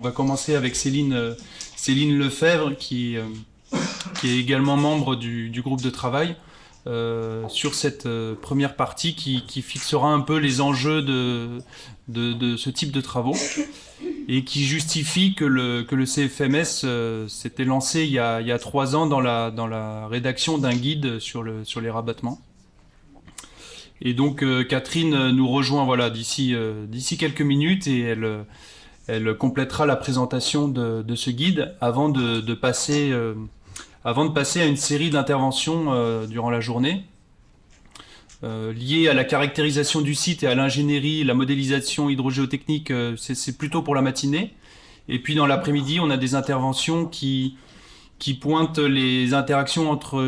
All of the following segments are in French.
On va commencer avec Céline Lefebvre, qui est également membre du groupe de travail, sur cette première partie qui fixera un peu les enjeux de ce type de travaux et qui justifie que le CFMS s'était lancé il y a 3 ans dans la rédaction d'un guide sur les rabattements. Et donc Catherine nous rejoint d'ici quelques minutes et elle complétera la présentation de ce guide avant de passer à une série d'interventions durant la journée liées à la caractérisation du site et à l'ingénierie, la modélisation hydrogéotechnique. C'est plutôt pour la matinée. Et puis dans l'après-midi, on a des interventions qui pointent les interactions entre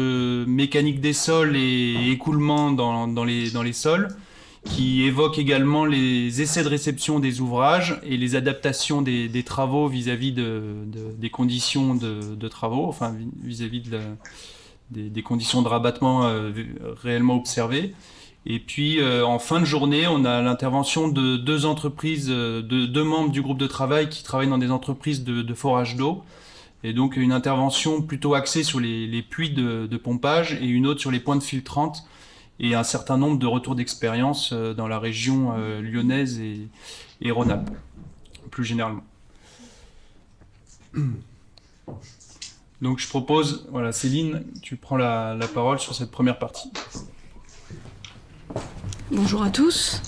mécanique des sols et écoulement dans les sols, qui évoquent également les essais de réception des ouvrages et les adaptations des travaux vis-à-vis des conditions de travaux, enfin vis-à-vis des conditions de rabattement réellement observées. Et puis en fin de journée, on a l'intervention de deux entreprises, deux membres du groupe de travail qui travaillent dans des entreprises de forage d'eau. Et donc une intervention plutôt axée sur les puits de pompage et une autre sur les pointes filtrantes et un certain nombre de retours d'expérience dans la région lyonnaise et Rhône-Alpes, plus généralement. Donc je propose, Céline, tu prends la parole sur cette première partie. Bonjour à tous.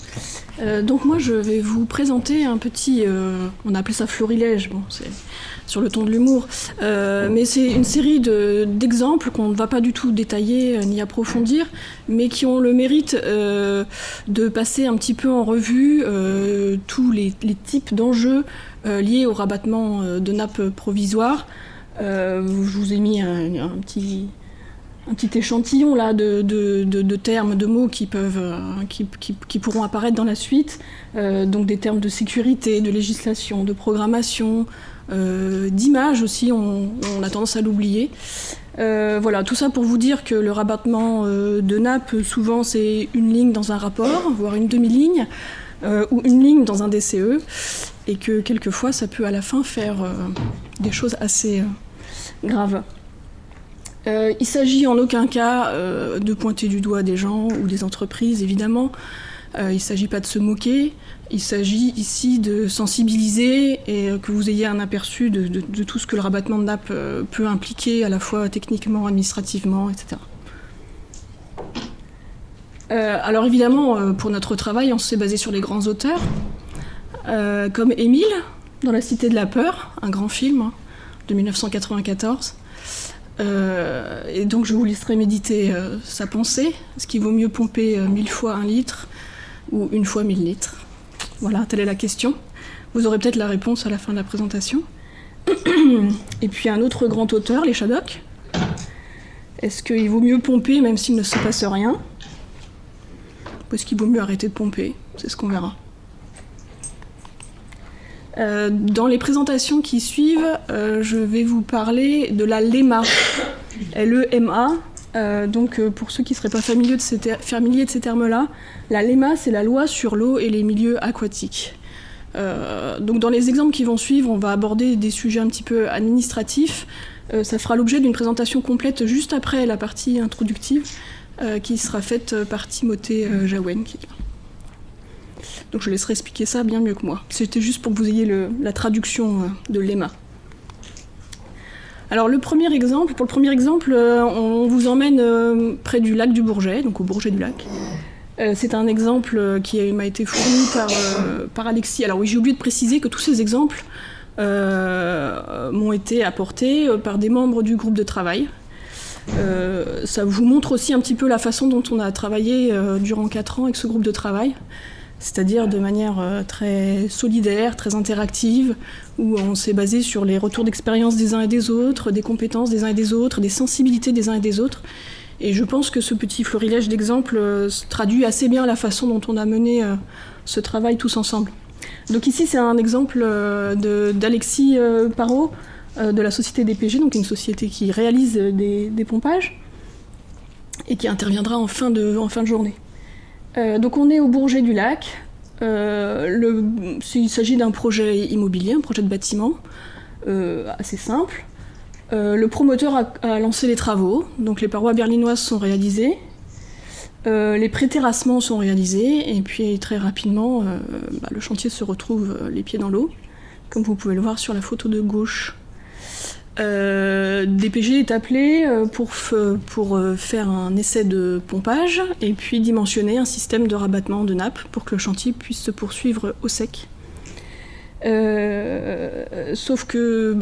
Donc moi je vais vous présenter un petit, on appelle ça florilège, bon c'est sur le ton de l'humour, mais c'est une série d'exemples qu'on ne va pas du tout détailler ni approfondir, mais qui ont le mérite de passer un petit peu en revue tous les types d'enjeux liés au rabattement de nappes provisoires. Je vous ai mis un petit échantillon là de termes, de mots qui pourront apparaître dans la suite, donc des termes de sécurité, de législation, de programmation, d'image aussi, on a tendance à l'oublier. Voilà, tout ça pour vous dire que le rabattement de nappe, souvent c'est une ligne dans un rapport, voire une demi-ligne, ou une ligne dans un DCE, et que quelquefois ça peut à la fin faire des choses assez graves. Il s'agit en aucun cas de pointer du doigt des gens ou des entreprises, évidemment. Il ne s'agit pas de se moquer. Il s'agit ici de sensibiliser et que vous ayez un aperçu de tout ce que le rabattement de nappe peut impliquer, à la fois techniquement, administrativement, etc. Alors évidemment, pour notre travail, on s'est basé sur les grands auteurs, comme Émile, dans La Cité de la Peur, un grand film de 1994. Et donc je vous laisserai méditer sa pensée. Est-ce qu'il vaut mieux pomper 1000 fois 1 litre ou 1 fois 1000 litres? Voilà, telle est la question. Vous aurez peut-être la réponse à la fin de la présentation. Et puis un autre grand auteur, les Shadocks. Est-ce qu'il vaut mieux pomper même s'il ne se passe rien? Ou est-ce qu'il vaut mieux arrêter de pomper? C'est ce qu'on verra. Dans les présentations qui suivent, je vais vous parler de la LEMA, L-E-M-A. Donc pour ceux qui ne seraient pas familiers de ces termes-là, la LEMA, c'est la loi sur l'eau et les milieux aquatiques. Donc dans les exemples qui vont suivre, on va aborder des sujets un petit peu administratifs. Ça fera l'objet d'une présentation complète juste après la partie introductive, qui sera faite par Timothée Jaouen, qui est là. Donc je laisserai expliquer ça bien mieux que moi. C'était juste pour que vous ayez la traduction de l'EMA. Alors pour le premier exemple, on vous emmène près du lac du Bourget, donc au Bourget du lac. C'est un exemple qui m'a été fourni par Alexis. Alors oui, j'ai oublié de préciser que tous ces exemples m'ont été apportés par des membres du groupe de travail. Ça vous montre aussi un petit peu la façon dont on a travaillé durant 4 ans avec ce groupe de travail. C'est-à-dire de manière très solidaire, très interactive, où on s'est basé sur les retours d'expérience des uns et des autres, des compétences des uns et des autres, des sensibilités des uns et des autres. Et je pense que ce petit florilège d'exemples traduit assez bien la façon dont on a mené ce travail tous ensemble. Donc ici, c'est un exemple d'Alexis Parot, de la société DPG, donc une société qui réalise des pompages, et qui interviendra en fin de journée. Donc on est au Bourget du lac, Il s'agit d'un projet immobilier, un projet de bâtiment assez simple. Le promoteur a lancé les travaux, donc les parois berlinoises sont réalisées, les préterrassements sont réalisés, et puis très rapidement, le chantier se retrouve les pieds dans l'eau, comme vous pouvez le voir sur la photo de gauche. DPG est appelé pour faire un essai de pompage et puis dimensionner un système de rabattement de nappe pour que le chantier puisse se poursuivre au sec. Sauf que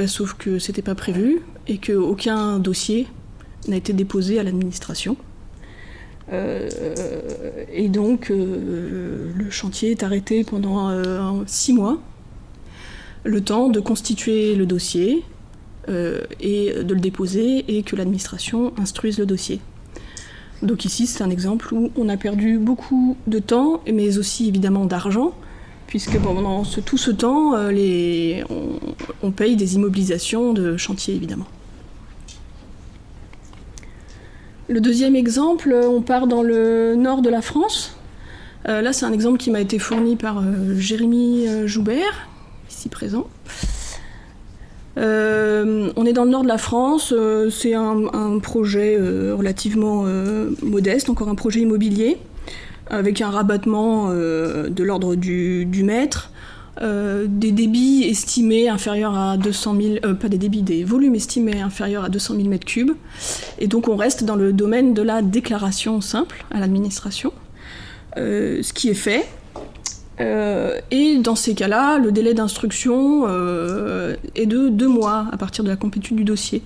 c'était pas prévu et qu'aucun dossier n'a été déposé à l'administration. Et donc le chantier est arrêté pendant 6 mois, le temps de constituer le dossier et de le déposer et que l'administration instruise le dossier. Donc ici c'est un exemple où on a perdu beaucoup de temps mais aussi évidemment d'argent, puisque pendant tout ce temps, on paye des immobilisations de chantier, évidemment. Le deuxième exemple, on part dans le nord de la France. Là, c'est un exemple qui m'a été fourni par Jérémy Joubert, ici présent. On est dans le nord de la France, c'est un projet relativement modeste, encore un projet immobilier, avec un rabattement de l'ordre du mètre, des débits estimés inférieurs à 200 000, des volumes estimés inférieurs à 200 000 mètres cubes. Et donc on reste dans le domaine de la déclaration simple à l'administration, ce qui est fait. Et dans ces cas-là, le délai d'instruction est de 2 mois à partir de la complétude du dossier.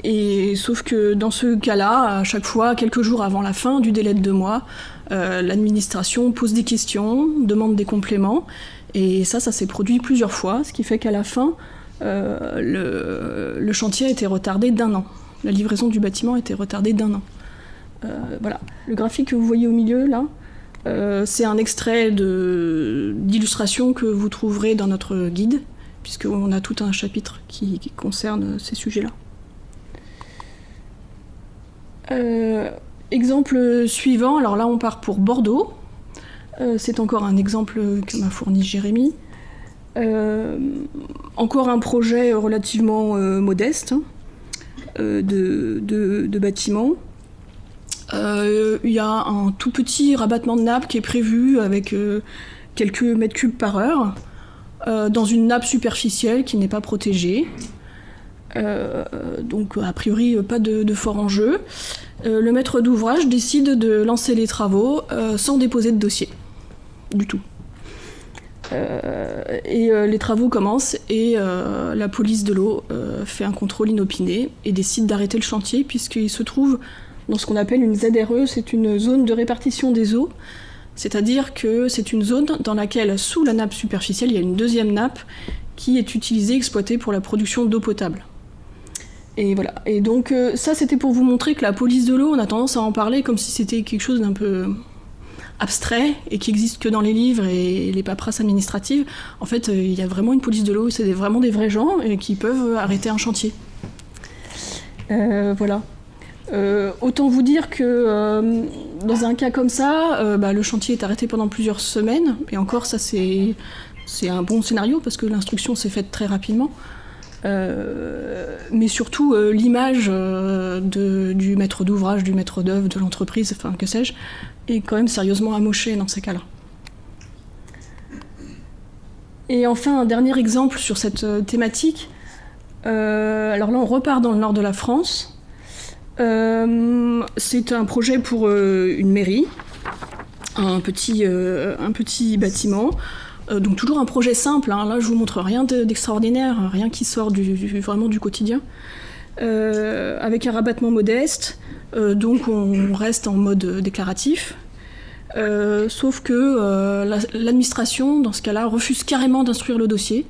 Et sauf que dans ce cas-là, à chaque fois, quelques jours avant la fin du délai de 2 mois, l'administration pose des questions, demande des compléments, et ça s'est produit plusieurs fois, ce qui fait qu'à la fin, le chantier a été retardé d'1 an. La livraison du bâtiment a été retardée d'1 an. Voilà. Le graphique que vous voyez au milieu, là, c'est un extrait d'illustration que vous trouverez dans notre guide, puisqu'on a tout un chapitre qui concerne ces sujets-là. Exemple suivant, alors là on part pour Bordeaux. C'est encore un exemple que m'a fourni Jérémy. Encore un projet relativement modeste de bâtiment. Il y a un tout petit rabattement de nappe qui est prévu avec quelques mètres cubes par heure dans une nappe superficielle qui n'est pas protégée. Donc a priori pas de fort enjeu. Le maître d'ouvrage décide de lancer les travaux sans déposer de dossier du tout. Et les travaux commencent et la police de l'eau fait un contrôle inopiné et décide d'arrêter le chantier puisqu'il se trouve dans ce qu'on appelle une ZRE, c'est une zone de répartition des eaux, c'est-à-dire que c'est une zone dans laquelle, sous la nappe superficielle, il y a une deuxième nappe qui est utilisée, exploitée pour la production d'eau potable. Et voilà. Et donc ça, c'était pour vous montrer que la police de l'eau, on a tendance à en parler comme si c'était quelque chose d'un peu abstrait et qui existe que dans les livres et les paperasses administratives. En fait, il y a vraiment une police de l'eau, c'est vraiment des vrais gens qui peuvent arrêter un chantier. Voilà. Autant vous dire que dans un cas comme ça, le chantier est arrêté pendant plusieurs semaines, et encore ça c'est un bon scénario parce que l'instruction s'est faite très rapidement. Mais surtout l'image du maître d'ouvrage, du maître d'œuvre, de l'entreprise, enfin que sais-je, est quand même sérieusement amochée dans ces cas-là. Et enfin un dernier exemple sur cette thématique. Alors là on repart dans le nord de la France. C'est un projet pour une mairie, un petit bâtiment, donc toujours un projet simple, hein. Là je vous montre rien d'extraordinaire, rien qui sort vraiment du quotidien, avec un rabattement modeste, donc on reste en mode déclaratif, sauf que l'administration dans ce cas-là refuse carrément d'instruire le dossier,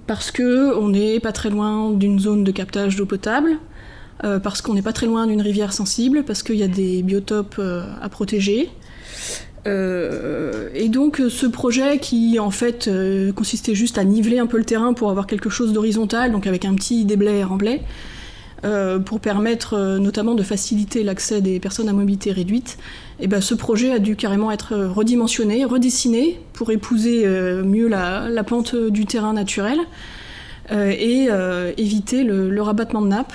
parce qu'on n'est pas très loin d'une zone de captage d'eau potable, parce qu'on n'est pas très loin d'une rivière sensible, parce qu'il y a des biotopes à protéger. Et donc ce projet qui en fait consistait juste à niveler un peu le terrain pour avoir quelque chose d'horizontal, donc avec un petit déblai et remblai, pour permettre notamment de faciliter l'accès des personnes à mobilité réduite. Et ben, ce projet a dû carrément être redimensionné, redessiné pour épouser mieux la pente du terrain naturel et éviter le rabattement de nappe.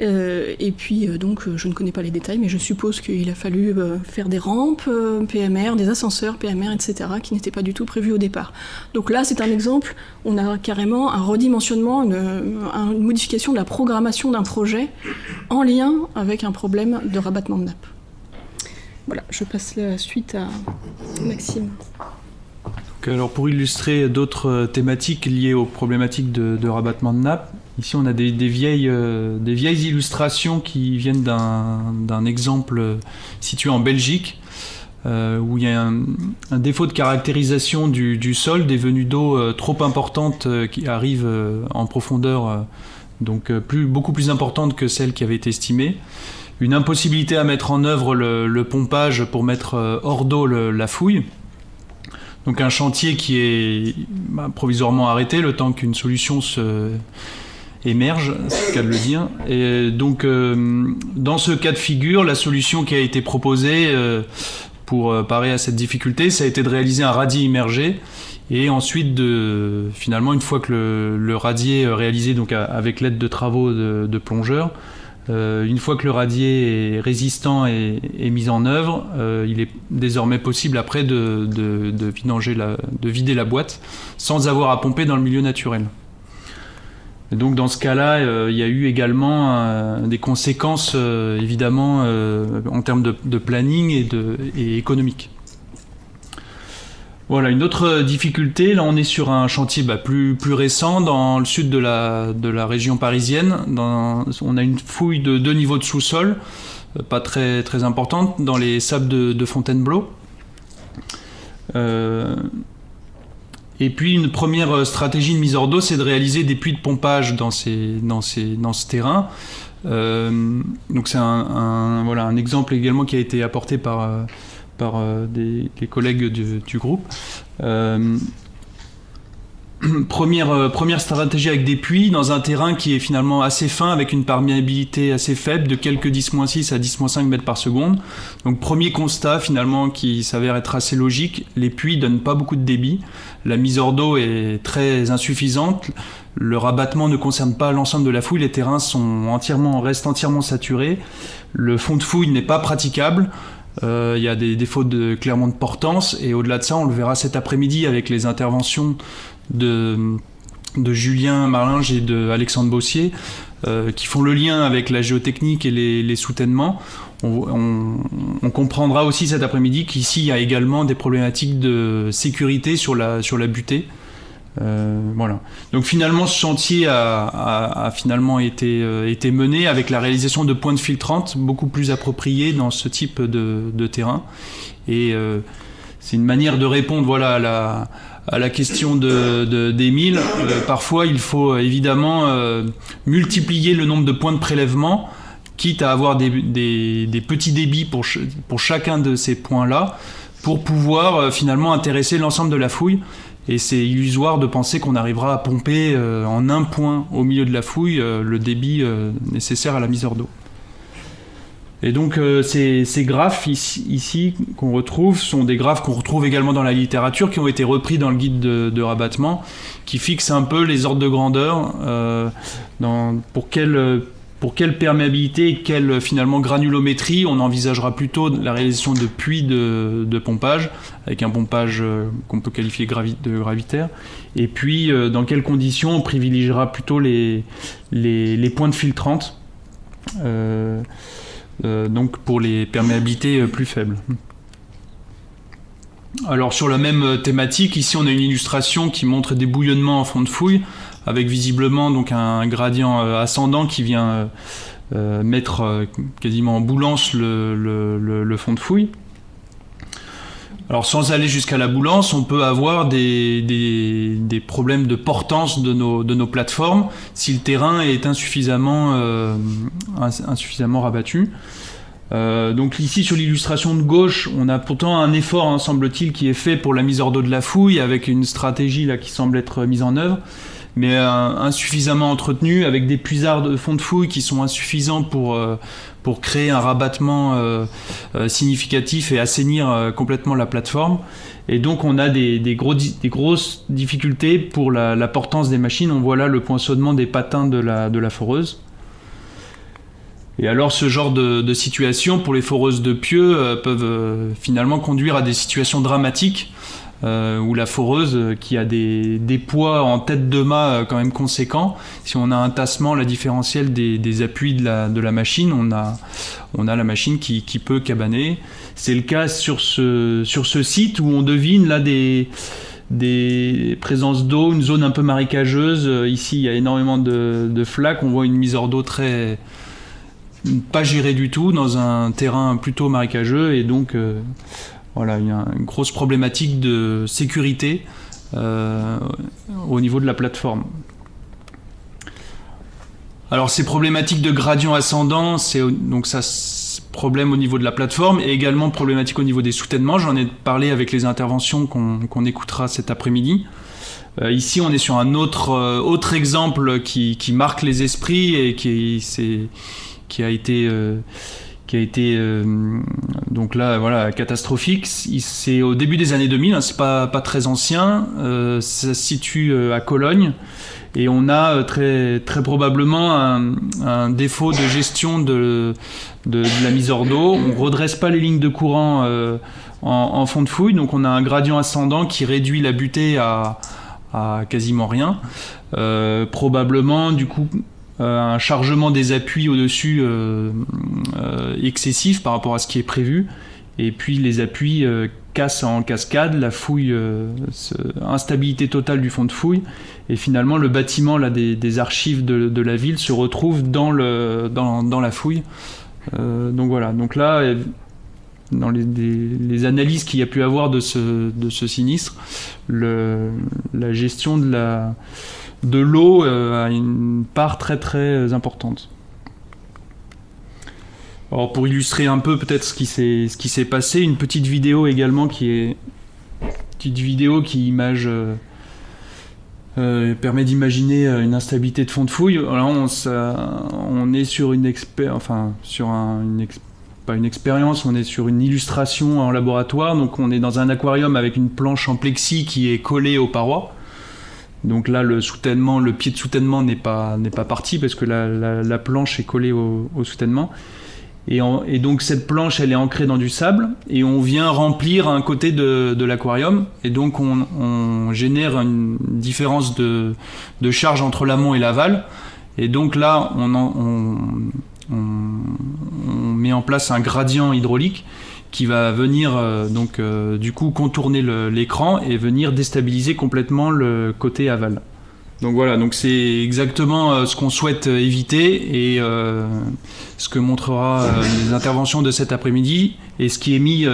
Et puis donc je ne connais pas les détails, mais je suppose qu'il a fallu faire des rampes PMR, des ascenseurs PMR, etc., qui n'étaient pas du tout prévus au départ. Donc là, c'est un exemple, on a carrément un redimensionnement, une modification de la programmation d'un projet en lien avec un problème de rabattement de nappe. Voilà, je passe la suite à Maxime. Alors pour illustrer d'autres thématiques liées aux problématiques de rabattement de nappe, ici on a des vieilles illustrations qui viennent d'un exemple situé en Belgique, où il y a un défaut de caractérisation du sol, des venues d'eau trop importantes qui arrivent en profondeur, donc beaucoup plus importante que celle qui avait été estimée. Une impossibilité à mettre en œuvre le pompage pour mettre hors d'eau la fouille. Donc un chantier qui est provisoirement arrêté le temps qu'une solution émerge, c'est le cas de le dire. Et donc dans ce cas de figure, la solution qui a été proposée pour parer à cette difficulté, ça a été de réaliser un radier immergé et ensuite finalement une fois que le radier est réalisé donc avec l'aide de travaux de plongeurs, une fois que le radier est résistant et mis en œuvre, il est désormais possible après de vider la boîte sans avoir à pomper dans le milieu naturel. Et donc dans ce cas-là, il y a eu également des conséquences évidemment en termes de planning et économique. Voilà, une autre difficulté, là on est sur un chantier plus récent dans le sud de la région parisienne. On a une fouille de 2 niveaux de sous-sol, pas très, très importante, dans les sables de Fontainebleau. Et puis une première stratégie de mise hors d'eau, c'est de réaliser des puits de pompage dans ce terrain. Donc c'est un exemple également qui a été apporté par des collègues du groupe. Première stratégie avec des puits dans un terrain qui est finalement assez fin avec une perméabilité assez faible de quelques 10-6 à 10-5 mètres par seconde. Donc premier constat finalement qui s'avère être assez logique, les puits donnent pas beaucoup de débit, la mise hors d'eau est très insuffisante, le rabattement ne concerne pas l'ensemble de la fouille, les terrains restent entièrement saturés, le fond de fouille n'est pas praticable. Il y a des défauts clairement de portance et au-delà de ça on le verra cet après-midi avec les interventions de Julien Marlinge et de Alexandre Bossier qui font le lien avec la géotechnique et les soutènements. On comprendra aussi cet après-midi qu'ici il y a également des problématiques de sécurité sur la butée. Voilà. Donc finalement ce chantier a finalement été mené avec la réalisation de pointes filtrantes beaucoup plus appropriées dans ce type de terrain et c'est une manière de répondre à la question d'Émile. Parfois il faut évidemment multiplier le nombre de points de prélèvement quitte à avoir des petits débits pour chacun de ces points là pour pouvoir finalement intéresser l'ensemble de la fouille. Et c'est illusoire de penser qu'on arrivera à pomper en un point au milieu de la fouille le débit nécessaire à la mise hors d'eau. Et donc ces graphes ici qu'on retrouve sont des graphes qu'on retrouve également dans la littérature, qui ont été repris dans le guide de rabattement, qui fixent un peu les ordres de grandeur pour quelle perméabilité et quelle finalement granulométrie on envisagera plutôt la réalisation de puits de pompage, avec un pompage qu'on peut qualifier de gravitaire, et puis dans quelles conditions on privilégiera plutôt les pointes filtrantes, donc pour les perméabilités plus faibles. Alors sur la même thématique, ici on a une illustration qui montre des bouillonnements en fond de fouille, avec visiblement donc un gradient ascendant qui vient mettre quasiment en boulance le fond de fouille. Alors sans aller jusqu'à la boulance, on peut avoir des problèmes de portance de nos plateformes si le terrain est insuffisamment rabattu. Donc ici sur l'illustration de gauche, on a pourtant un effort, semble-t-il, qui est fait pour la mise hors d'eau de la fouille avec une stratégie là qui semble être mise en œuvre. mais insuffisamment entretenus, avec des puisards de fond de fouille qui sont insuffisants pour créer un rabattement significatif et assainir complètement la plateforme. Et donc on a des grosses difficultés pour la portance des machines. On voit là le poinçonnement des patins de la foreuse. Et alors ce genre de situation pour les foreuses de pieux peuvent finalement conduire à des situations dramatiques où la foreuse qui a des poids en tête de mât quand même conséquents, si on a un tassement, la différentielle des appuis de la machine, on a la machine qui peut cabaner. C'est le cas sur ce site où on devine là des présences d'eau, une zone un peu marécageuse. Ici il y a énormément de flaques, on voit une mise hors d'eau pas gérée du tout dans un terrain plutôt marécageux, et donc voilà, il y a une grosse problématique de sécurité au niveau de la plateforme. Alors ces problématiques de gradient ascendant, c'est problème au niveau de la plateforme et également problématique au niveau des soutènements. J'en ai parlé avec les interventions qu'on écoutera cet après-midi. Ici, on est sur un autre exemple qui marque les esprits et qui a été donc là voilà catastrophique. C'est au début des années 2000, hein, c'est pas très ancien, ça se situe à Cologne, et on a très probablement un défaut de gestion de la mise hors d'eau. On redresse pas les lignes de courant en fond de fouille, donc on a un gradient ascendant qui réduit la butée à quasiment rien, probablement du coup un chargement des appuis au-dessus excessif par rapport à ce qui est prévu, et puis les appuis cassent en cascade, la fouille, instabilité totale du fond de fouille, et finalement le bâtiment là, des archives de la ville se retrouve dans la fouille. Donc voilà, donc là, dans les analyses qu'il y a pu avoir de ce sinistre, la gestion de l'eau a une part très importante. Alors pour illustrer un peu peut-être ce qui s'est passé, une petite vidéo également qui permet d'imaginer une instabilité de fond de fouille. Alors on est sur pas une expérience, on est sur une illustration en laboratoire. Donc on est dans un aquarium avec une planche en plexi qui est collée aux parois. Donc là, le pied de soutènement n'est pas parti parce que la planche est collée au soutènement. Et donc cette planche, elle est ancrée dans du sable et on vient remplir un côté de l'aquarium. Et donc on génère une différence de charge entre l'amont et l'aval. Et donc là, on met en place un gradient hydraulique qui va venir du coup contourner l'écran et venir déstabiliser complètement le côté aval. Donc voilà, donc c'est exactement ce qu'on souhaite éviter, et ce que montrera les interventions de cet après-midi et ce qui est mis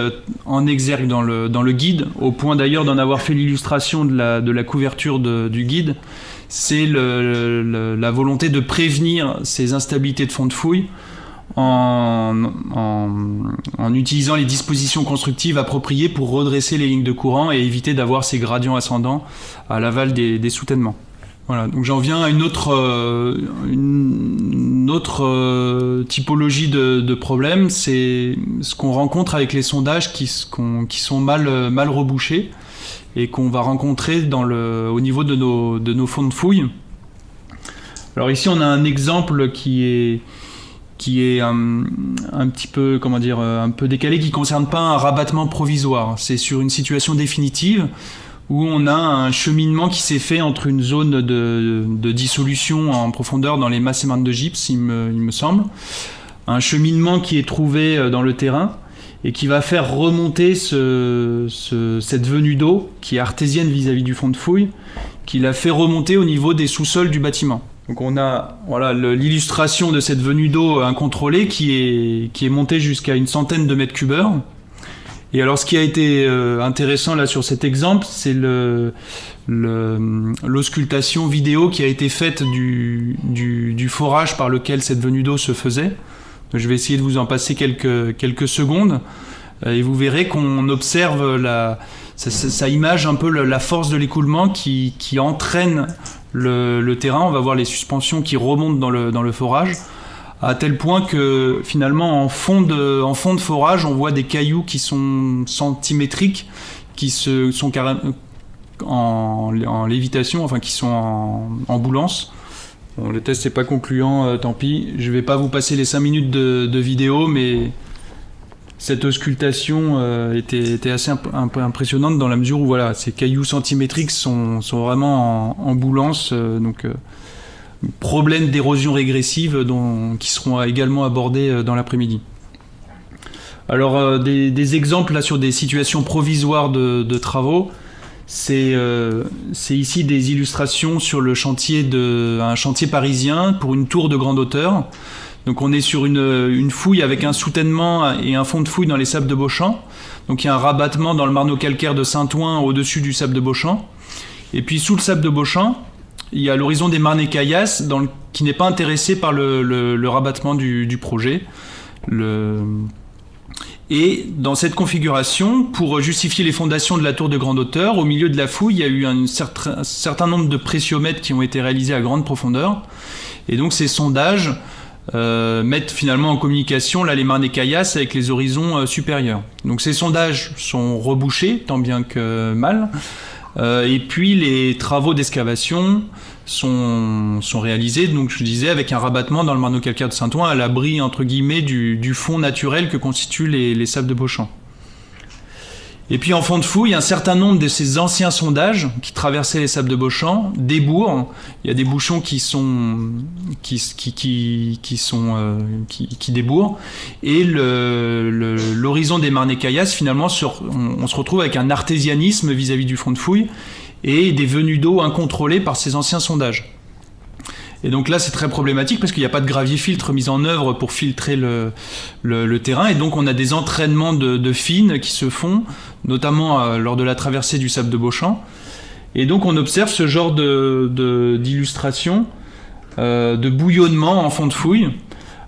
en exergue dans le guide, au point d'ailleurs d'en avoir fait l'illustration de la couverture du guide. C'est la volonté de prévenir ces instabilités de fond de fouille en utilisant les dispositions constructives appropriées pour redresser les lignes de courant et éviter d'avoir ces gradients ascendants à l'aval des soutènements. Voilà, donc j'en viens à une autre typologie de problème, c'est ce qu'on rencontre avec les sondages qui sont mal rebouchés et qu'on va rencontrer au niveau de nos fonds de fouille. Alors ici on a un exemple qui est un petit peu, un peu décalé, qui ne concerne pas un rabattement provisoire. C'est sur une situation définitive où on a un cheminement qui s'est fait entre une zone de dissolution en profondeur dans les masses et marnes de gypse, il me semble. Un cheminement qui est trouvé dans le terrain et qui va faire remonter cette venue d'eau qui est artésienne vis-à-vis du fond de fouille, qui la fait remonter au niveau des sous-sols du bâtiment. Donc on a l'illustration de cette venue d'eau incontrôlée qui est montée jusqu'à une centaine de mètres cubeurs. Et alors ce qui a été intéressant là sur cet exemple, c'est l'auscultation vidéo qui a été faite du forage par lequel cette venue d'eau se faisait. Donc, je vais essayer de vous en passer quelques secondes et vous verrez qu'on observe ça image un peu la force de l'écoulement qui entraîne le terrain, on va voir les suspensions qui remontent dans le forage, à tel point que finalement en fond de forage, on voit des cailloux qui sont centimétriques, qui sont carrément en lévitation, enfin qui sont en boulance. Bon, le test n'est pas concluant, tant pis. Je vais pas vous passer les 5 minutes de vidéo, mais cette auscultation était assez impressionnante dans la mesure où voilà, ces cailloux centimétriques sont vraiment en boulance, problème d'érosion régressive qui seront également abordés dans l'après-midi. Alors des exemples là sur des situations provisoires de travaux, c'est ici des illustrations sur un chantier parisien pour une tour de grande hauteur. Donc on est sur une fouille avec un soutènement et un fond de fouille dans les sables de Beauchamp. Donc il y a un rabattement dans le marneau calcaire de Saint-Ouen au-dessus du sable de Beauchamp. Et puis sous le sable de Beauchamp, il y a l'horizon des Marnais-Caillasses qui n'est pas intéressé par le rabattement du projet. Et dans cette configuration, pour justifier les fondations de la tour de grande hauteur, au milieu de la fouille, il y a eu un certain nombre de pressiomètres qui ont été réalisés à grande profondeur. Et donc ces sondages mettent finalement en communication là, les Marnais-Caillasses avec les horizons supérieurs. Donc ces sondages sont rebouchés, tant bien que mal. Et puis les travaux d'excavation sont réalisés, donc je disais, avec un rabattement dans le marneau calcaire de Saint-Ouen à l'abri entre guillemets du fond naturel que constituent les sables de Beauchamp. Et puis en fond de fouille, un certain nombre de ces anciens sondages qui traversaient les sables de Beauchamp débourrent. Il y a des bouchons qui débourrent. Et l'horizon des Marnais-Caillasses, finalement, on se retrouve avec un artésianisme vis-à-vis du fond de fouille et des venues d'eau incontrôlées par ces anciens sondages. Et donc là, c'est très problématique parce qu'il n'y a pas de gravier-filtre mis en œuvre pour filtrer le terrain. Et donc, on a des entraînements de fines qui se font, notamment lors de la traversée du sable de Beauchamp. Et donc, on observe ce genre d'illustration, de bouillonnement en fond de fouille.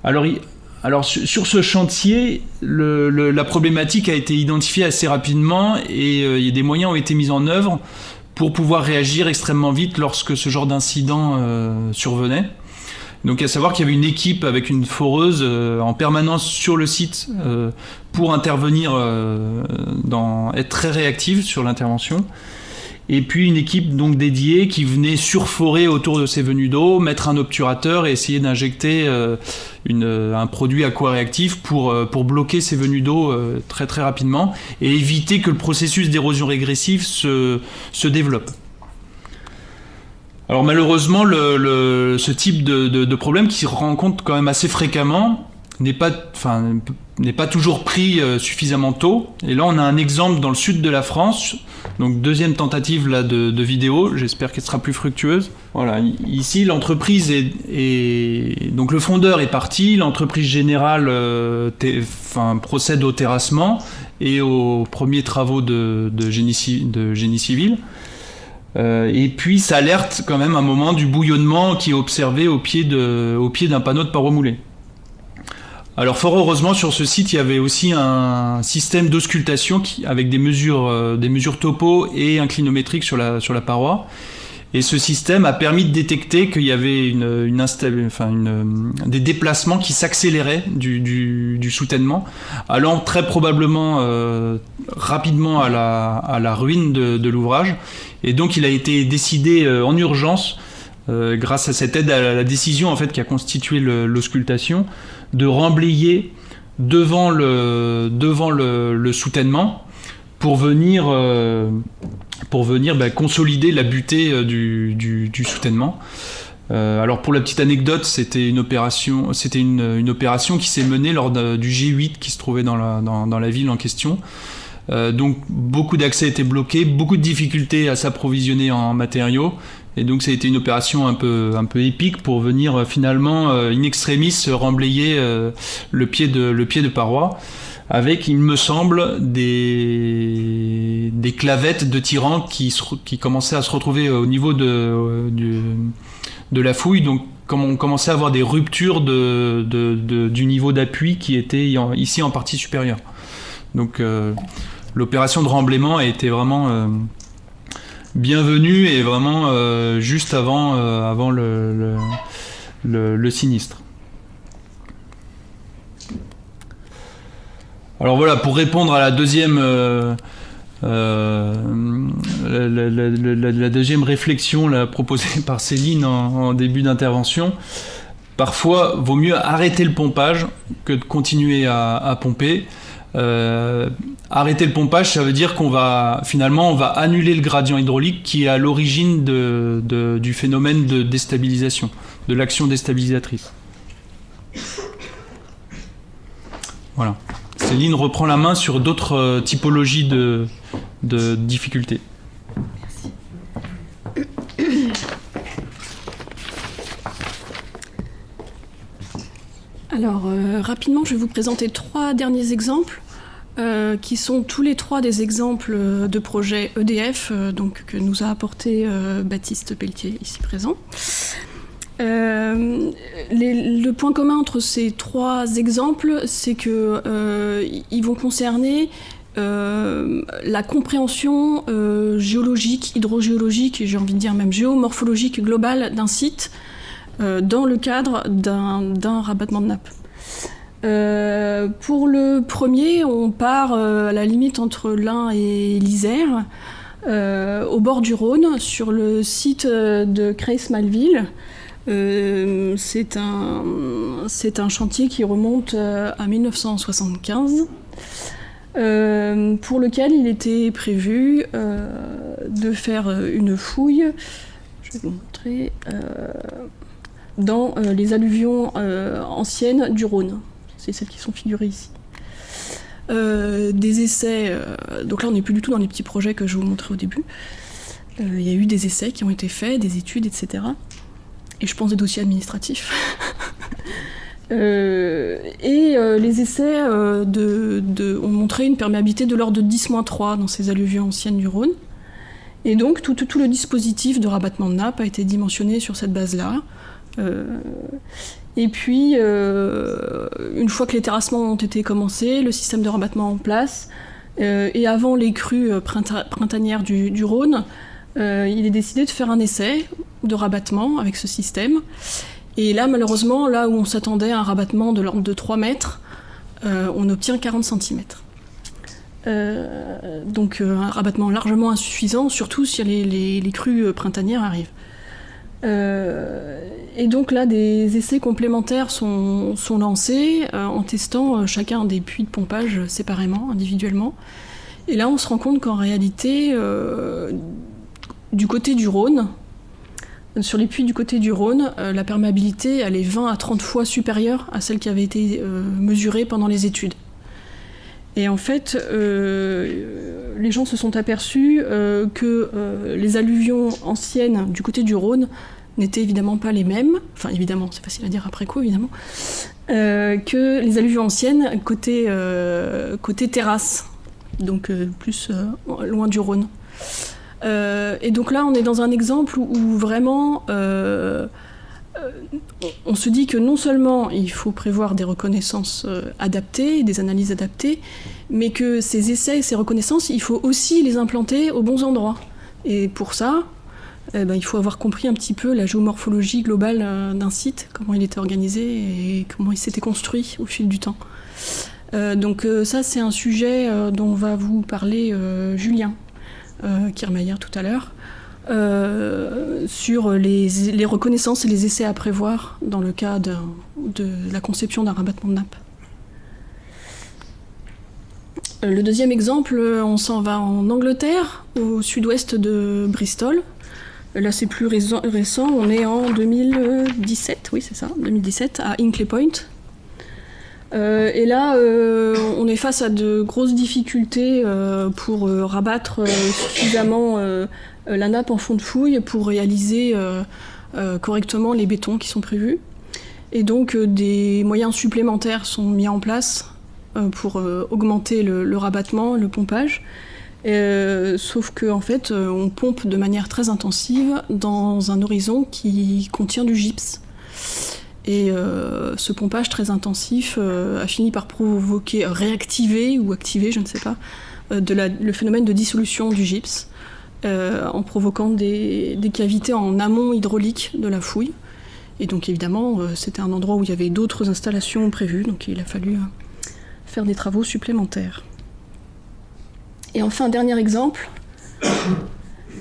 Alors sur ce chantier, la problématique a été identifiée assez rapidement et des moyens ont été mis en œuvre pour pouvoir réagir extrêmement vite lorsque ce genre d'incident survenait. Donc à savoir qu'il y avait une équipe avec une foreuse en permanence sur le site pour intervenir, être très réactive sur l'intervention. Et puis une équipe donc dédiée qui venait surforer autour de ces venues d'eau, mettre un obturateur et essayer d'injecter un produit aquaréactif pour bloquer ces venues d'eau très très rapidement et éviter que le processus d'érosion régressive se développe. Alors malheureusement, ce type de problème qui se rencontre quand même assez fréquemment n'est pas toujours pris suffisamment tôt. Et là, on a un exemple dans le sud de la France. Donc deuxième tentative là, de vidéo, j'espère qu'elle sera plus fructueuse. Voilà, ici l'entreprise donc le fondeur est parti, l'entreprise générale procède au terrassement et aux premiers travaux de génie civil. Et puis ça alerte quand même un moment du bouillonnement qui est observé au pied d'un panneau de parois moulées. Alors fort heureusement sur ce site il y avait aussi un système d'auscultation avec des mesures topo et inclinométriques sur la paroi. Et ce système a permis de détecter qu'il y avait des déplacements qui s'accéléraient du soutènement, allant très probablement rapidement à la ruine de l'ouvrage. Et donc il a été décidé en urgence, grâce à cette aide à la décision en fait qui a constitué l'auscultation, de remblayer devant le soutènement pour venir consolider la butée du soutènement. Alors pour la petite anecdote, c'était une opération qui s'est menée lors du G8 qui se trouvait dans la ville en question. Donc beaucoup d'accès étaient bloqués, beaucoup de difficultés à s'approvisionner en matériaux. Et donc ça a été une opération un peu épique pour venir finalement in extremis remblayer le pied de paroi avec, il me semble, des clavettes de tirants qui commençaient à se retrouver au niveau de la fouille. Donc comme on commençait à avoir des ruptures du niveau d'appui qui était ici en partie supérieure. Donc l'opération de remblaiement a été vraiment bienvenue et vraiment juste avant le sinistre. Alors voilà, pour répondre à la deuxième la deuxième réflexion là, proposée par Céline en début d'intervention, parfois vaut mieux arrêter le pompage que de continuer à pomper. Arrêter le pompage, ça veut dire qu'on va annuler le gradient hydraulique qui est à l'origine du phénomène de déstabilisation, de l'action déstabilisatrice. Voilà. Céline reprend la main sur d'autres typologies de difficultés. Merci. Alors, rapidement, je vais vous présenter 3 derniers exemples, qui sont tous les 3 des exemples de projets EDF, donc, que nous a apporté Baptiste Pelletier, ici présent. Le point commun entre ces 3 exemples, c'est qu'ils vont concerner la compréhension géologique, hydrogéologique, et j'ai envie de dire même géomorphologique globale d'un site dans le cadre d'un rabattement de nappe. Pour le premier, on part à la limite entre l'Ain et l'Isère, au bord du Rhône, sur le site de Creys-Malville. C'est un chantier qui remonte à 1975, pour lequel il était prévu de faire une fouille, je vais vous montrer, dans les alluvions anciennes du Rhône. C'est celles qui sont figurées ici. Des essais, donc là on n'est plus du tout dans les petits projets que je vous montrais au début. Il y a eu des essais qui ont été faits, des études, etc. Et je pense des dossiers administratifs. Les essais ont montré une perméabilité de l'ordre de 10-3 dans ces alluvions anciennes du Rhône. Et donc tout le dispositif de rabattement de nappe a été dimensionné sur cette base-là. Et puis, une fois que les terrassements ont été commencés, le système de rabattement en place, et avant les crues printanières du Rhône, il est décidé de faire un essai de rabattement avec ce système. Et là, malheureusement, là où on s'attendait à un rabattement de l'ordre de 3 mètres, on obtient 40 cm. Donc un rabattement largement insuffisant, surtout si les crues printanières arrivent. Et donc là, des essais complémentaires sont lancés en testant chacun des puits de pompage séparément, individuellement. Et là, on se rend compte qu'en réalité, du côté du Rhône, sur les puits du côté du Rhône, la perméabilité elle est 20 à 30 fois supérieure à celle qui avait été mesurée pendant les études. Et en fait, les gens se sont aperçus que les alluvions anciennes du côté du Rhône n'étaient évidemment pas les mêmes, enfin évidemment, c'est facile à dire après coup évidemment, que les alluvions anciennes côté terrasse, donc plus loin du Rhône. Et donc là, on est dans un exemple où vraiment on se dit que non seulement il faut prévoir des reconnaissances adaptées, des analyses adaptées, mais que ces essais et ces reconnaissances, il faut aussi les implanter aux bons endroits. Et pour ça, il faut avoir compris un petit peu la géomorphologie globale d'un site, comment il était organisé et comment il s'était construit au fil du temps. Donc ça, c'est un sujet dont va vous parler Julien Kirmayer tout à l'heure, sur les reconnaissances et les essais à prévoir dans le cas de la conception d'un rabattement de nappe. Le deuxième exemple, on s'en va en Angleterre, au sud-ouest de Bristol. Là, c'est plus récent, on est en 2017, oui c'est ça, 2017, à Hinkley Point. Et là, on est face à de grosses difficultés pour rabattre suffisamment la nappe en fond de fouille pour réaliser correctement les bétons qui sont prévus. Et donc, des moyens supplémentaires sont mis en place pour augmenter le rabattement, le pompage. Sauf qu'en fait, on pompe de manière très intensive dans un horizon qui contient du gypse. Et ce pompage très intensif a fini par réactiver ou activer, je ne sais pas, le phénomène de dissolution du gypse. en provoquant des cavités en amont hydraulique de la fouille. Et donc évidemment, c'était un endroit où il y avait d'autres installations prévues, donc il a fallu faire des travaux supplémentaires. Et enfin, un dernier exemple.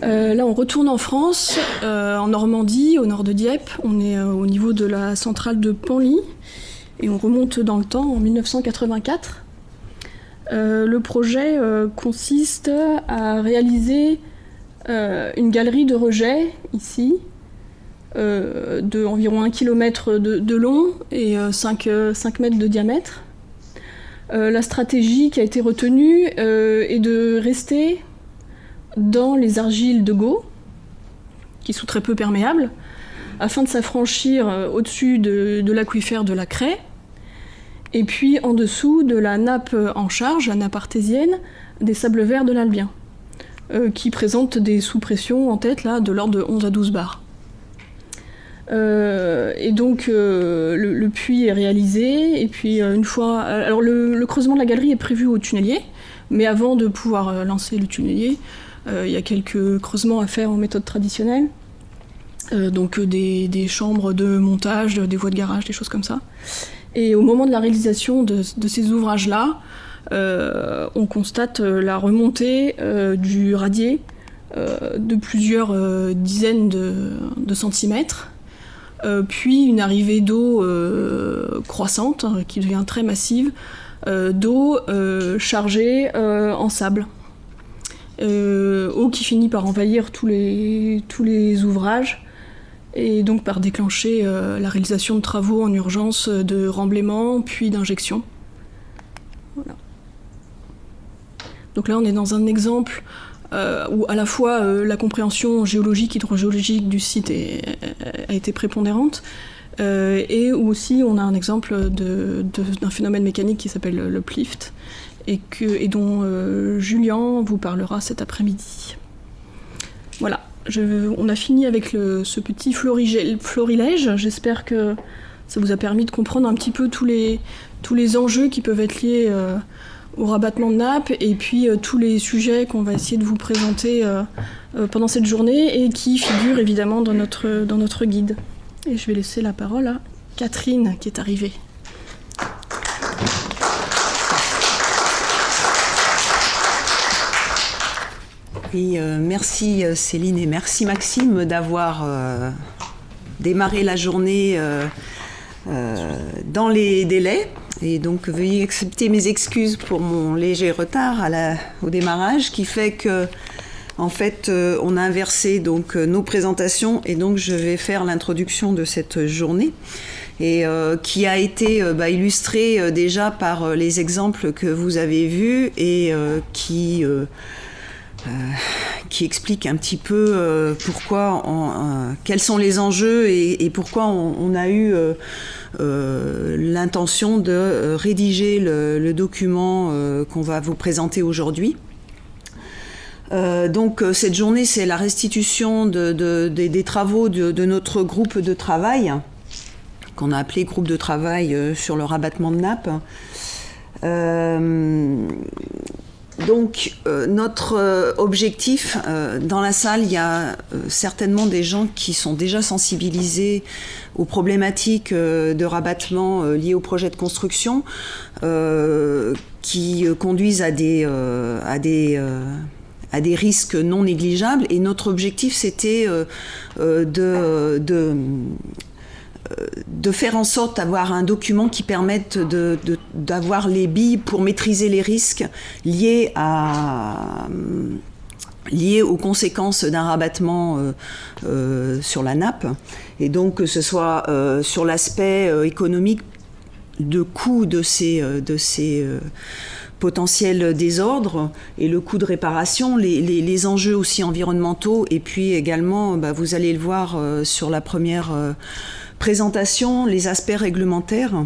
Là, on retourne en France, en Normandie, au nord de Dieppe. On est au niveau de la centrale de Penly, et on remonte dans le temps, en 1984. Le projet consiste à réaliser une galerie de rejet, ici, de environ 1 km de long et 5 mètres de diamètre. La stratégie qui a été retenue est de rester dans les argiles de Gaux, qui sont très peu perméables, afin de s'affranchir au-dessus de l'aquifère de la Craie, et puis en dessous de la nappe en charge, la nappe artésienne, des sables verts de l'Albien, qui présente des sous-pressions en tête là, de l'ordre de 11 à 12 bars. Et donc le puits est réalisé, et puis une fois... Alors le creusement de la galerie est prévu au tunnelier, mais avant de pouvoir lancer le tunnelier, il y a quelques creusements à faire en méthode traditionnelle, donc des chambres de montage, des voies de garage, des choses comme ça. Et au moment de la réalisation de ces ouvrages-là, on constate la remontée du radier de plusieurs dizaines de centimètres, puis une arrivée d'eau croissante, qui devient très massive, d'eau chargée en sable. Eau qui finit par envahir tous les ouvrages, et donc par déclencher la réalisation de travaux en urgence de remblaiement puis d'injection. Voilà. Donc là on est dans un exemple où à la fois la compréhension géologique, hydrogéologique du site a été prépondérante, et où aussi on a un exemple d'un phénomène mécanique qui s'appelle le plift, et dont Julien vous parlera cet après-midi. Voilà, on a fini avec ce petit florilège. J'espère que ça vous a permis de comprendre un petit peu tous les enjeux qui peuvent être liés au rabattement de nappe, et puis tous les sujets qu'on va essayer de vous présenter pendant cette journée, et qui figurent évidemment dans notre guide. Et je vais laisser la parole à Catherine qui est arrivée. Oui, merci Céline et merci Maxime d'avoir démarré la journée dans les délais. Et donc veuillez accepter mes excuses pour mon léger retard au démarrage, qui fait que en fait on a inversé donc nos présentations, et donc je vais faire l'introduction de cette journée, et qui a été illustrée déjà par les exemples que vous avez vus, et qui explique un petit peu quels sont les enjeux, et pourquoi on a eu l'intention de rédiger le document qu'on va vous présenter aujourd'hui. Donc cette journée, c'est la restitution des travaux de notre groupe de travail, qu'on a appelé groupe de travail sur le rabattement de nappe. Donc notre objectif, dans la salle, il y a certainement des gens qui sont déjà sensibilisés aux problématiques de rabattement liées au projet de construction, qui conduisent à des risques non négligeables. Et notre objectif, c'était de faire en sorte d'avoir un document qui permette d'avoir les billes pour maîtriser les risques liés aux conséquences d'un rabattement sur la nappe. Et donc que ce soit sur l'aspect économique, de coût de ces potentiels désordres, et le coût de réparation, les enjeux aussi environnementaux, et puis également, vous allez le voir sur la première présentation, les aspects réglementaires.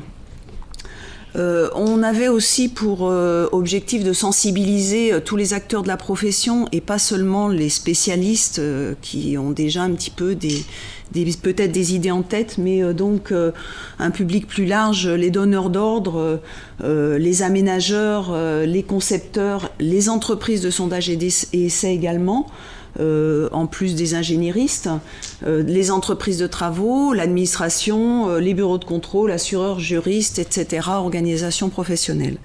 On avait aussi pour objectif de sensibiliser tous les acteurs de la profession, et pas seulement les spécialistes qui ont déjà un petit peu peut-être des idées en tête, mais donc un public plus large, les donneurs d'ordre, les aménageurs, les concepteurs, les entreprises de sondage et essais également, en plus des ingénieristes, les entreprises de travaux, l'administration, les bureaux de contrôle, assureurs, juristes, etc., organisations professionnelles.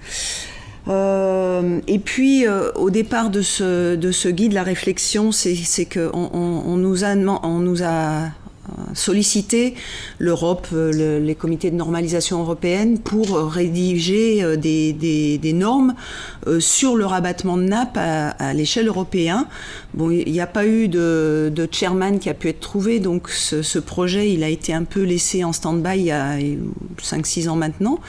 Et puis, au départ de ce guide, la réflexion, c'est qu'on nous a sollicité l'Europe, les comités de normalisation européenne pour rédiger des normes sur le rabattement de nappes à l'échelle européenne. Bon, il n'y a pas eu de chairman qui a pu être trouvé, donc ce projet il a été un peu laissé en stand-by il y a 5-6 ans maintenant.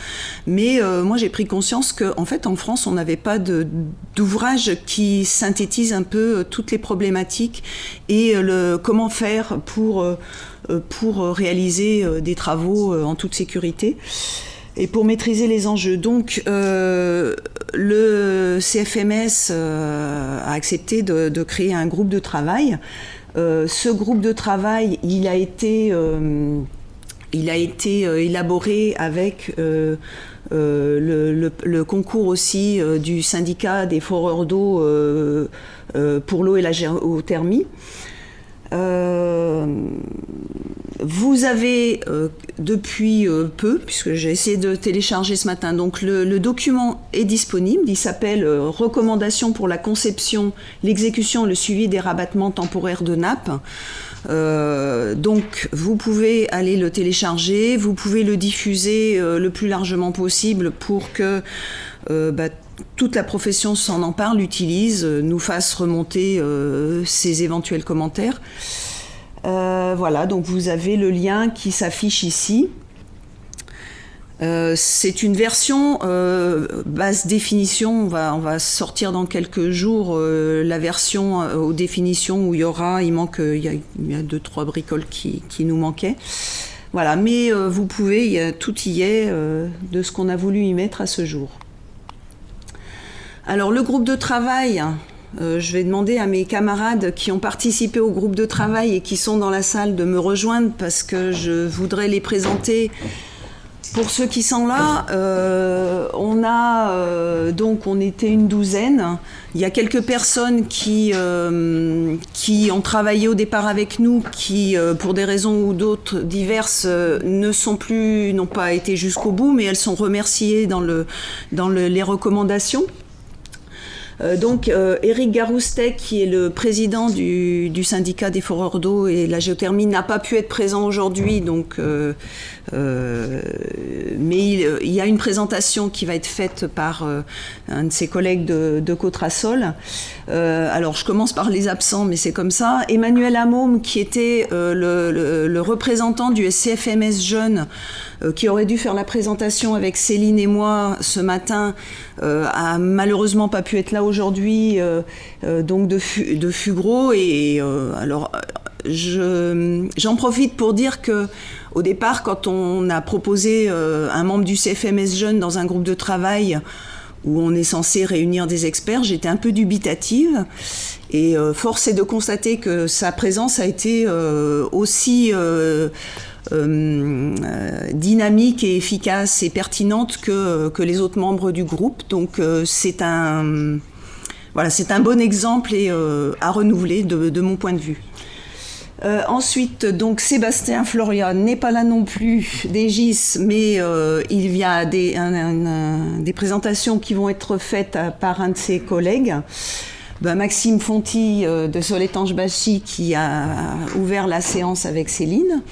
Mais moi j'ai pris conscience qu'en fait en France on n'avait pas d'ouvrage qui synthétise un peu toutes les problématiques et comment faire pour réaliser des travaux en toute sécurité et pour maîtriser les enjeux. Donc le CFMS a accepté de créer un groupe de travail. Ce groupe de travail, il a été élaboré avec le concours aussi du syndicat des foreurs d'eau pour l'eau et la géothermie. Vous avez depuis peu, puisque j'ai essayé de télécharger ce matin, donc le document est disponible, il s'appelle Recommandations pour la conception, l'exécution et le suivi des rabattements temporaires de nappes. Donc vous pouvez aller le télécharger, vous pouvez le diffuser le plus largement possible pour que toute la profession s'en empare, l'utilise, nous fasse remonter ses éventuels commentaires. Voilà, donc vous avez le lien qui s'affiche ici. C'est une version basse définition. On va sortir dans quelques jours la version aux définitions où il y a 2-3 bricoles qui nous manquaient. Voilà, mais vous pouvez, tout y est de ce qu'on a voulu y mettre à ce jour. Alors le groupe de travail, je vais demander à mes camarades qui ont participé au groupe de travail et qui sont dans la salle de me rejoindre parce que je voudrais les présenter. Pour ceux qui sont là, on était une douzaine. Il y a quelques personnes qui ont travaillé au départ avec nous, qui, pour des raisons ou d'autres diverses, n'ont pas été jusqu'au bout, mais elles sont remerciées dans les recommandations. Donc Éric Garoustet, qui est le président du syndicat des foreurs d'eau et de la géothermie, n'a pas pu être présent aujourd'hui, donc, mais il y a une présentation qui va être faite par un de ses collègues de Cotrasol. Alors je commence par les absents, mais c'est comme ça. Emmanuel Hamaume, qui était le représentant du CFMS Jeune, qui aurait dû faire la présentation avec Céline et moi ce matin, a malheureusement pas pu être là aujourd'hui, donc de Fugro. Et alors j'en profite pour dire que au départ, quand on a proposé un membre du CFMS Jeune dans un groupe de travail où on est censé réunir des experts, j'étais un peu dubitative. Et force est de constater que sa présence a été aussi dynamique et efficace et pertinente que les autres membres du groupe. Donc c'est un bon exemple et à renouveler de mon point de vue. Ensuite, donc Sébastien Floria n'est pas là non plus d'Egis, mais il y a des présentations qui vont être faites par un de ses collègues. Maxime Fonti de Soletange-Bachy qui a ouvert la séance avec Céline.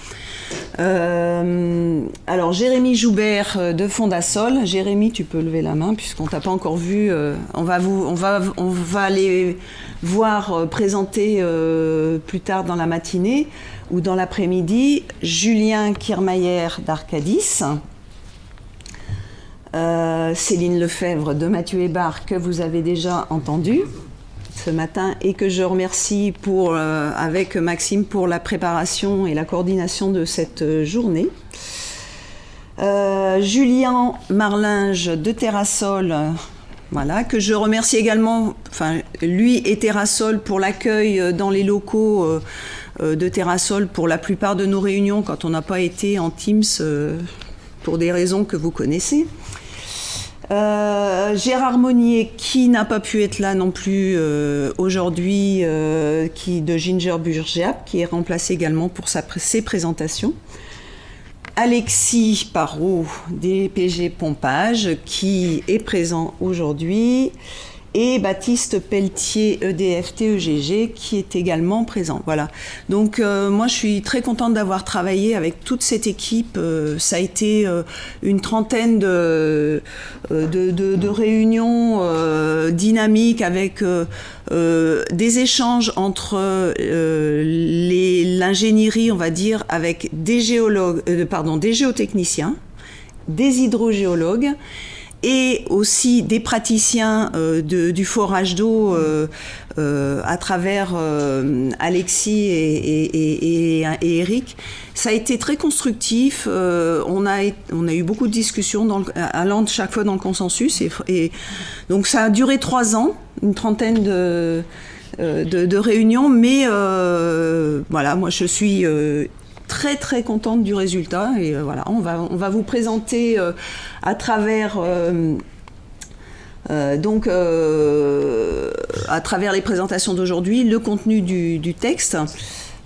Alors Jérémy Joubert de Fondasol. Jérémy, tu peux lever la main puisqu'on t'a pas encore vu. On va aller voir présenter plus tard dans la matinée ou dans l'après-midi Julien Kiermayer d'Arcadis, Céline Lefebvre de Mathieu Hébard que vous avez déjà entendu ce matin et que je remercie avec Maxime pour la préparation et la coordination de cette journée. Julien Marlinge de Terrasol, voilà, que je remercie également, lui et Terrasol pour l'accueil dans les locaux de Terrasol pour la plupart de nos réunions quand on n'a pas été en Teams pour des raisons que vous connaissez. Gérard Monnier, qui n'a pas pu être là non plus aujourd'hui, de Ginger Burgiap, qui est remplacé également pour ses présentations. Alexis Parot, DPG Pompage, qui est présent aujourd'hui. Et Baptiste Pelletier, EDF TEGG, qui est également présent. Voilà. Donc moi, je suis très contente d'avoir travaillé avec toute cette équipe. Ça a été une trentaine de réunions dynamiques avec des échanges entre l'ingénierie, on va dire, avec des géotechniciens, des hydrogéologues, et aussi des praticiens du forage d'eau à travers Alexis et Eric. Ça a été très constructif. On a eu beaucoup de discussions allant chaque fois dans le consensus. Et donc ça a duré 3 ans, une trentaine de réunions. Mais voilà, moi je suis très très contente du résultat et voilà, on va vous présenter à travers à travers les présentations d'aujourd'hui le contenu du texte.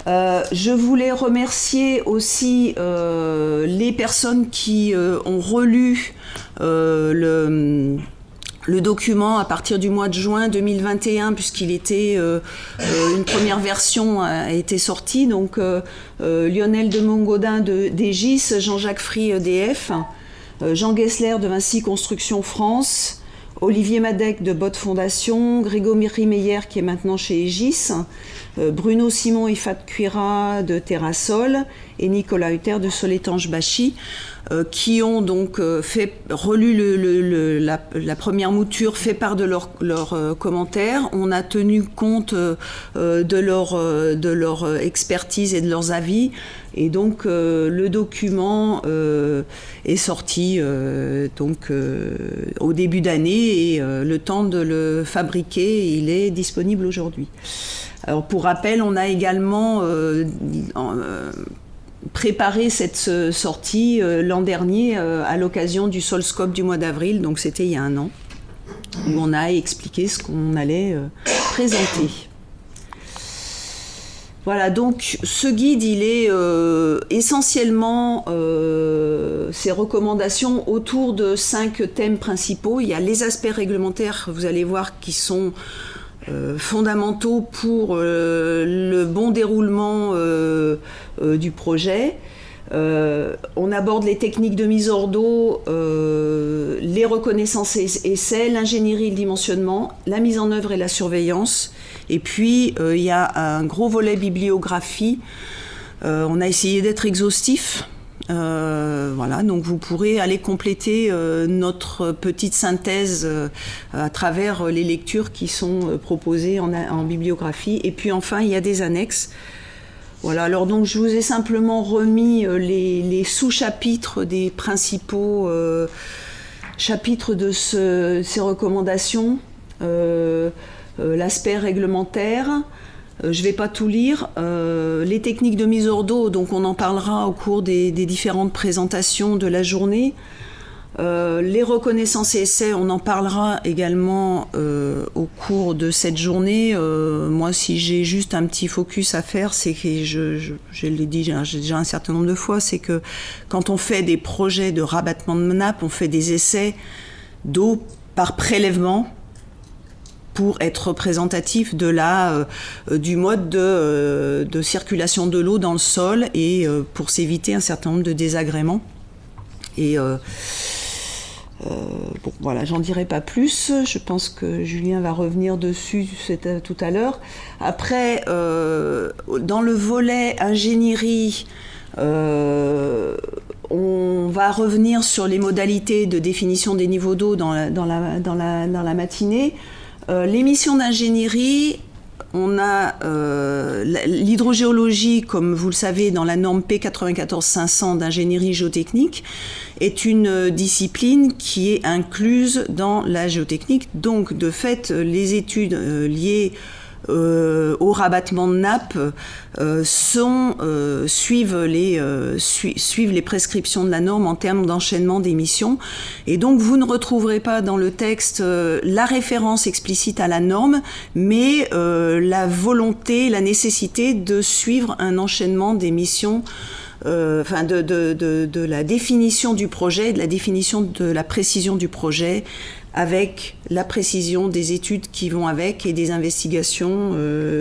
Je voulais remercier aussi les personnes qui ont relu le document à partir du mois de juin 2021, puisqu'il était une première version a été sortie. Donc Lionel de Mongodin d'Egis, Jean-Jacques Fry EDF, Jean Gessler de Vinci Construction France, Olivier Madec de Bott Fondation, Grégory Meyer qui est maintenant chez Egis, Bruno Simon et Fat Cuira de Terrasol et Nicolas Hutter de Soletange-Bachy, qui ont donc relu la première mouture, fait part de leurs commentaires. On a tenu compte de leur expertise et de leurs avis. Et donc le document est sorti au début d'année et le temps de le fabriquer, il est disponible aujourd'hui. Alors pour rappel, on a également préparé cette sortie l'an dernier à l'occasion du Solscope du mois d'avril, donc c'était il y a 1 an, où on a expliqué ce qu'on allait présenter. Voilà, donc ce guide, il est essentiellement ses recommandations autour de 5 thèmes principaux. Il y a les aspects réglementaires, vous allez voir, qui sont fondamentaux pour le bon déroulement du projet. On aborde les techniques de mise hors d'eau, les reconnaissances et essais, l'ingénierie et le dimensionnement, la mise en œuvre et la surveillance. Et puis, il y a un gros volet bibliographie. On a essayé d'être exhaustif. Voilà, donc vous pourrez aller compléter notre petite synthèse à travers les lectures qui sont proposées en bibliographie. Et puis enfin, il y a des annexes. Voilà, alors donc je vous ai simplement remis les sous-chapitres des principaux chapitres de ces recommandations. L'aspect réglementaire. Je ne vais pas tout lire. Les techniques de mise hors d'eau, donc on en parlera au cours des différentes présentations de la journée. Les reconnaissances et essais, on en parlera également au cours de cette journée. Moi, si j'ai juste un petit focus à faire, c'est que je l'ai dit déjà un certain nombre de fois, c'est que quand on fait des projets de rabattement de nappe, on fait des essais d'eau par prélèvement, pour être représentatif du mode de circulation de l'eau dans le sol et pour s'éviter un certain nombre de désagréments. Et bon, voilà, j'en dirai pas plus. Je pense que Julien va revenir dessus tout à l'heure. Après, dans le volet ingénierie, on va revenir sur les modalités de définition des niveaux d'eau dans la matinée. Les missions d'ingénierie, on a l'hydrogéologie, comme vous le savez, dans la norme P94500 d'ingénierie géotechnique, est une discipline qui est incluse dans la géotechnique. Donc, de fait, les études liées au rabattement de nappe suivent les prescriptions de la norme en termes d'enchaînement d'émissions. Et donc vous ne retrouverez pas dans le texte la référence explicite à la norme, mais la volonté, la nécessité de suivre un enchaînement d'émissions, de la définition du projet, de la définition de la précision du projet, avec la précision des études qui vont avec et des investigations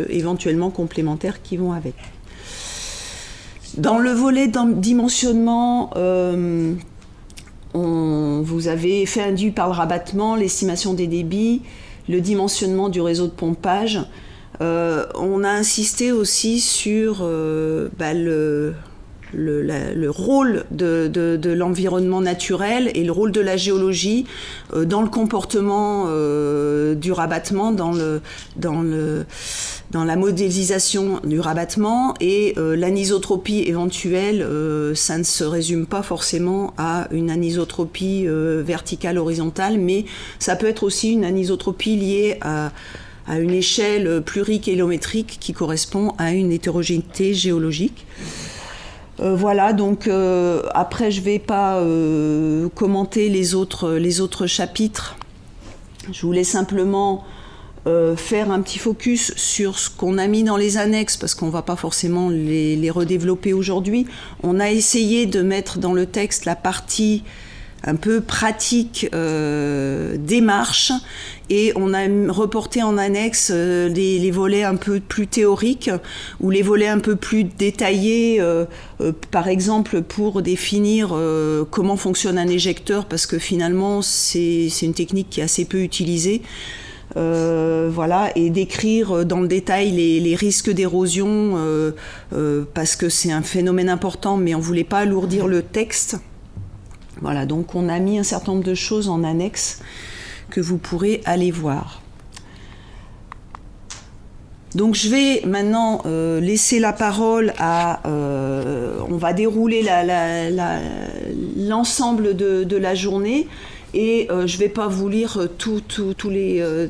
éventuellement complémentaires qui vont avec. Dans le volet dimensionnement, vous avez fait induit par le rabattement, l'estimation des débits, le dimensionnement du réseau de pompage. On a insisté aussi sur le rôle de l'environnement naturel et le rôle de la géologie dans le comportement du rabattement, dans la modélisation du rabattement, et l'anisotropie éventuelle, ça ne se résume pas forcément à une anisotropie verticale horizontale, mais ça peut être aussi une anisotropie liée à une échelle plurikilométrique qui correspond à une hétérogénéité géologique. Voilà, donc après je ne vais pas commenter les autres chapitres. Je voulais simplement faire un petit focus sur ce qu'on a mis dans les annexes, parce qu'on ne va pas forcément les redévelopper aujourd'hui. On a essayé de mettre dans le texte la partie un peu pratique, démarche, et on a reporté en annexe les volets un peu plus théoriques ou les volets un peu plus détaillés, par exemple pour définir comment fonctionne un éjecteur, parce que finalement c'est une technique qui est assez peu utilisée. Voilà, et décrire dans le détail les risques d'érosion, parce que c'est un phénomène important, mais on ne voulait pas alourdir le texte. Voilà, donc on a mis un certain nombre de choses en annexe que vous pourrez aller voir. Donc je vais maintenant laisser la parole à... on va dérouler l'ensemble de la journée, et je ne vais pas vous lire toutes les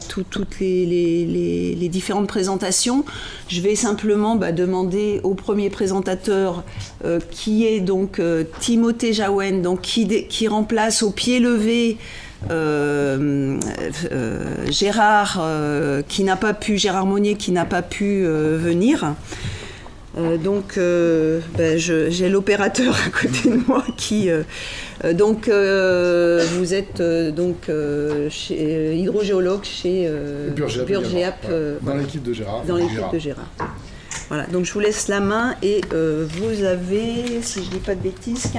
différentes présentations. Je vais simplement demander au premier présentateur, qui est donc Timothée Jaouen, donc qui remplace au pied levé Gérard Monnier, qui n'a pas pu venir. J'ai l'opérateur à côté de moi qui... vous êtes hydrogéologue chez Burgéap, dans l'équipe de Gérard. Dans l'équipe de Gérard. Voilà, donc je vous laisse la main, et vous avez, si je ne dis pas de bêtises,